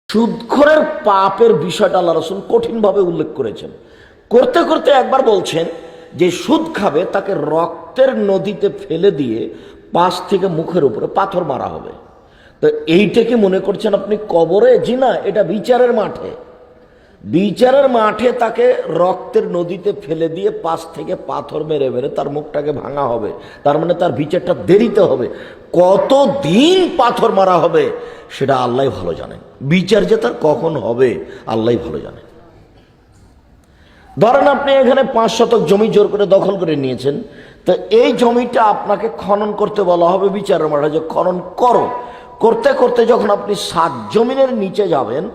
সুদখোরের পাপের বিষয়টা আল্লাহ রাসূল কঠিনভাবে উল্লেখ করেছেন। করতে করতে একবার বলছেন যে সুদ খাবে তাকে রক্তের নদীতে ফেলে দিয়ে পাশ থেকে মুখের উপরে পাথর মারা হবে। তো এইটা কি মনে করছেন আপনি কবরে? জি না, এটা বিচারের মাঠে। বিচারের মাঠে তাকে রক্তের নদীতে ফেলে দিয়ে পাশ থেকে পাথর মেরে মেরে তার মুখটাকে ভাঙা হবে। তার মানে তার বিচারটা দেরিতে হবে। কতদিন পাথর মারা হবে সেটা আল্লাহ ভালো জানেন। বিচার যে তার কখন হবে আল্লাহ ভালো জানেন। ধরেন আপনি এখানে 5 শতক জমি জোর করে দখল করে নিয়েছেন, তো এই জমিটা আপনাকে খনন করতে বলা হবে বিচারের মাঠে, যে খনন করো। করতে করতে যখন আপনি 7 জমিনের নিচে যাবেন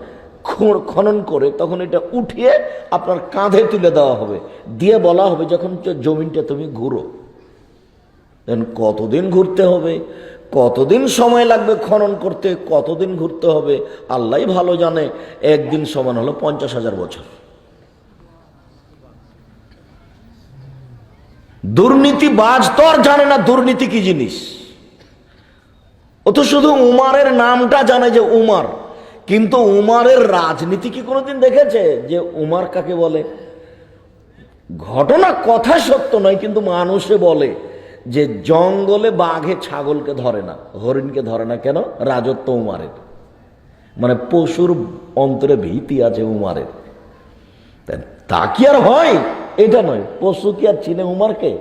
খনন করে, তখন এটা উঠিয়ে আপনার কাঁধে তুলে দেওয়া হবে, দিয়ে বলা হবে যখন জমিনটা তুমি ঘুরো। কতদিন ঘুরতে হবে, কতদিন সময় লাগবে খনন করতে, কতদিন ঘুরতে হবে আল্লাহ ভালো জানে। একদিন সমান হলো 50,000 বছর। দুর্নীতিবাজ তো আর জানে না দুর্নীতি কি জিনিস। ও তো শুধু উমারের নামটা জানে যে উমার, কিন্তু উমারের রাজনীতি কি কোনোদিন দেখেছে যে উমার কাকে বলে? ঘটনা কথা সত্য নয়, কিন্তু মানুষে বলে যে জঙ্গলে বাঘে ছাগলকে ধরে না, হরিণকে ধরে না। কেন? রাজত্ব উমারের। মানে পশুর অন্তরে ভীতি আছে উমারের। তা কি আর হয়? এটা নয়, পশু কি আর চিনে উমারকে?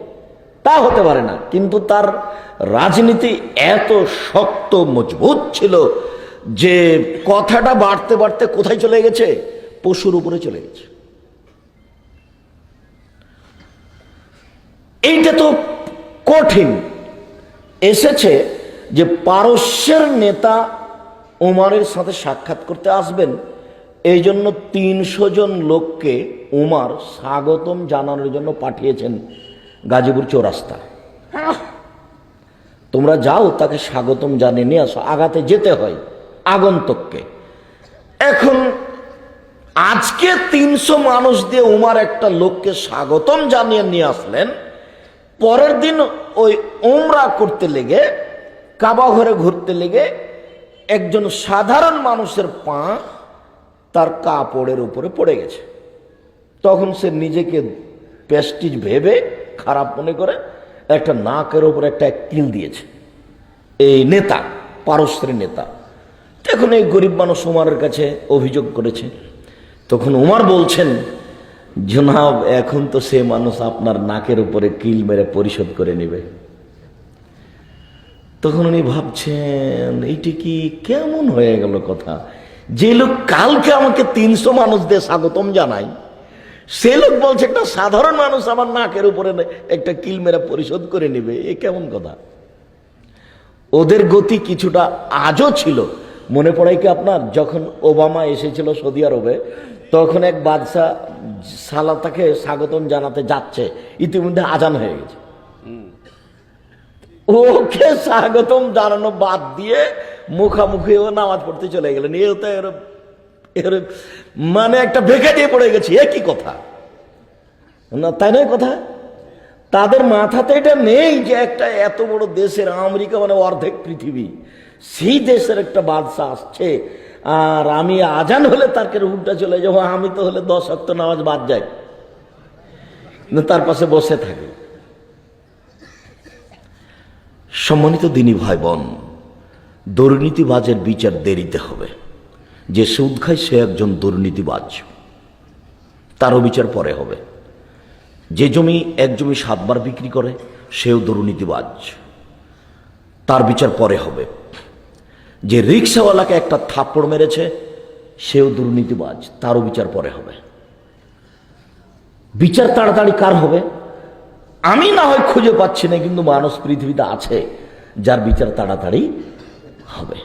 তা হতে পারে না, কিন্তু তার রাজনীতি এত শক্ত মজবুত ছিল যে কথাটা বাড়তে বাড়তে কোথায় চলে গেছে? পশুর উপরে চলে গেছে। এইটা তো কঠিন। এসেছে যে পারস্যের নেতা উমারের সাথে সাক্ষাৎ করতে আসবেন, এই জন্য 300 জন লোককে উমার স্বাগতম জানানোর জন্য পাঠিয়েছেন গাজীপুর চৌরাস্তা। তোমরা যাও, তাকে স্বাগতম জানিয়ে নিয়ে আসো। আগাতে যেতে হয় আগন্তককে। এখন আজকে 300 মানুষ দিয়ে উমার একটা লোককে স্বাগতম জানিয়ে নিয়ে আসলেন। পরের দিন ওই উমরা করতে লেগে, কাবা ঘরে ঘুরতে লেগে, একজন সাধারণ মানুষের পা তার কাপড়ের উপরে পড়ে গেছে। তখন সে নিজেকে প্রেস্টিজ ভেবে, খারাপ মনে করে, একটা নাকের উপরে একটা কিল দিয়েছে। এই নেতা, পারস্যের নেতা। এখন এই গরিব মানুষ উমারের কাছে অভিযোগ করেছে। তখন উমার বলছেন, জনাব, এখন তো সে মানুষ আপনার নাকের উপরে কিল মেরে পরিশোধ করে নেবে। তখন উনি ভাবছেন, এইটি কি কেমন হয়ে গেল কথা? যে লোক কালকে আমাকে 300 মানুষ দিয়ে স্বাগতম জানায়, সে লোক বলছে একটা সাধারণ মানুষ আমার নাকের উপরে একটা কিল মেরে পরিশোধ করে নেবে। এ কেমন কথা? ওদের গতি কিছুটা আজও ছিল। মনে পড়ে কি আপনার, যখন ওবামা এসেছিল সৌদি আরবে, তখন এক বাদশা সালা তাকে স্বাগতম জানাতে যাচ্ছে, ইতিমধ্যে আজান হয়ে গেছে। ওকে স্বাগতম জানানো বাদ দিয়ে মুখামুখি ও নামাজ পড়তে চলে গেলেন। মানে একটা ভেঙে দিয়ে পড়ে গেছে। এ কি কথা না, তাই নয় কথা? তাদের মাথাতে এটা নেই যে একটা এত বড় দেশের, আমেরিকা মানে অর্ধেক পৃথিবী, সেই দেশের একটা বাদশা আসছে, আর আমি আজান হলে তাকে উল্টা চলে যাবো। আমি তো হলে 10 ওয়াক্ত নামাজ বাদ যাই, তার পাশে বসে থাকে। সম্মানিত দিনী ভাই বোন, দুর্নীতিবাজের বিচার দেরিতে হবে। যে সুদ খায় সে একজন দুর্নীতিবাজ, তারও বিচার পরে হবে। যে জমি 1 জমি 7 বার বিক্রি করে সেও দুর্নীতিবাজ, তার বিচার পরে হবে। যে রিক্সাওয়ালাকে একটা থাপ্পড় মেরেছে সেও দুর্নীতিবাজ, তারও বিচার পরে হবে। বিচার তাড়াতাড়ি কার হবে? আমি না হয় খুঁজে পাচ্ছি না, কিন্তু মানুষ পৃথিবীতে আছে যার বিচার তাড়াতাড়ি হবে।